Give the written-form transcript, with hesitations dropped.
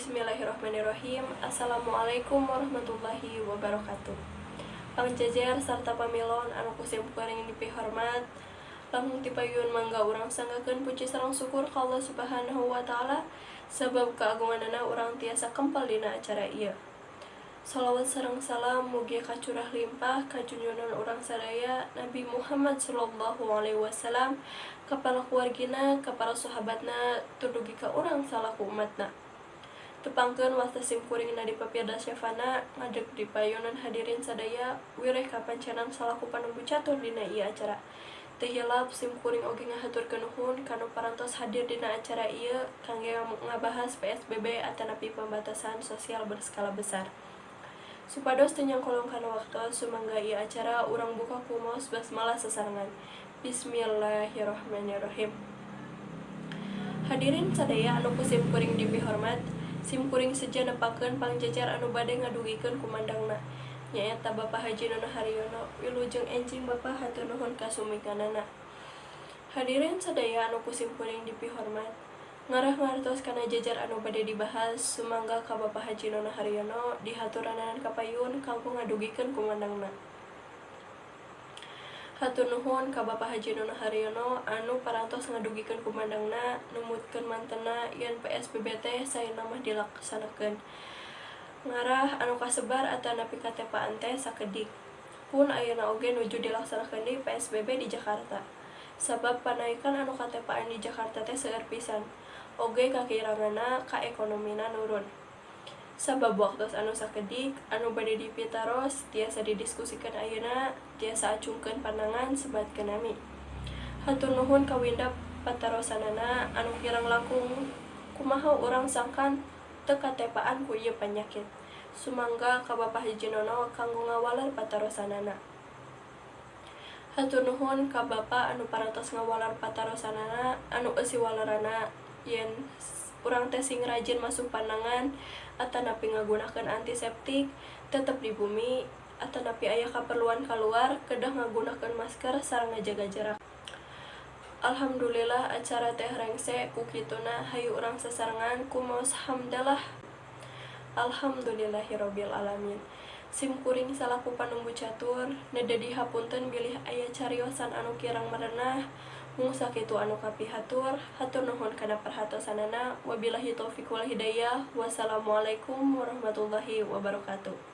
Bismillahirrahmanirrahim. Assalamualaikum warahmatullahi wabarakatuh. Pangjajar sarta pamilon anu kusim kuring dipihormat, lamun tipayun mangga urang sanggakeun puji sareng syukur ka Allah Subhanahu wa taala sabab keagunganna urang tiasa kempal dina acara ieu. Shalawat sareng salam mugi ka curah limpah ka junjungan urang sadaya Nabi Muhammad sallallahu alaihi wasallam, ka para keluargina, ka para sahabatna, tudugi ka urang salaku umatna. Tepangkeun wasta sim kuringna di papirda syafana ngadeg di payunan hadirin sadaya wireh kapancenan salaku panunggu catur dina ieu acara. Teu hilap sim kuring oge ngahaturkeun nuhun kanu parantos hadir dina acara ieu kangge ngabahas PSBB atanapi pembatasan sosial berskala besar. Supados teu nyangkolong kana waktos sumangga ieu acara urang buka ku maos basmalah sasarengan. Bismillahirrahmanirrahim. Hadirin sadaya anu kusim kuring dipihormat, sim kuring seja nepakeun pangjajar anu bade ngadugikeun kumandangna nyaeta Bapak Haji Nono Haryono. Wilujeng enjing Bapak hatur nuhun kasumikanana. Hadirin sadaya anu kusim kuring dipihormat, ngarah ngartos kana jajar anu bade dibahas sumangga ka Bapak Haji Nono Haryono dihaturanan kapayun kanggo ngadugikeun kumandangna. Hatur nuhun ka Bapak Haji Nono Haryono anu parantos ngadugikeun kumandangna numutkeun mantena yen PSBB teh saeuna mah dilaksanakeun. Ngarah anu kasebar atanapi katepaan teh sakedik. Pun ayeuna oge nuju dilaksanakeun deui PSBB di Jakarta. Sabab panaikan anu katepaan di Jakarta teh seueur pisan. Oge kakiranganna ka ekonomina nurun. Sabab waktos anu sakedik anu bade dipitaros tiasa didiskusikeun ayeuna tiasa acungkeun pandangan sebatkeun nami. Hatur nuhun ka winda patarosanana anu kirang langkung kumaha urang sangkan teu katepaan ku ieu panyakit. Sumangga ka Bapak Haji Nono kanggo ngawalar patarosanana. Hatur nuhun ka Bapak anu parantos ngawalar patarosanana anu eusi walarana yen urang teh sing rajin masuk pandangan atanapi ngagunakeun antiseptik tetep di bumi atanapi aya kaperluan kaluar kedah ngagunakeun masker sareng ngajaga jarak. Alhamdulillah acara teh rengse ku kituna hayu urang sasarengan kumaos hamdalah. Alhamdulillahirabbil alamin. Sim kuring salaku panunggu catur nededi hapunten bilih aya cariosan anu kirang marenah. Mung sakitu anu kapihatur, hatur nuhun kana perhatosanana. Wabillahi taufiq wal hidayah. Wassalamualaikum warahmatullahi wabarakatuh.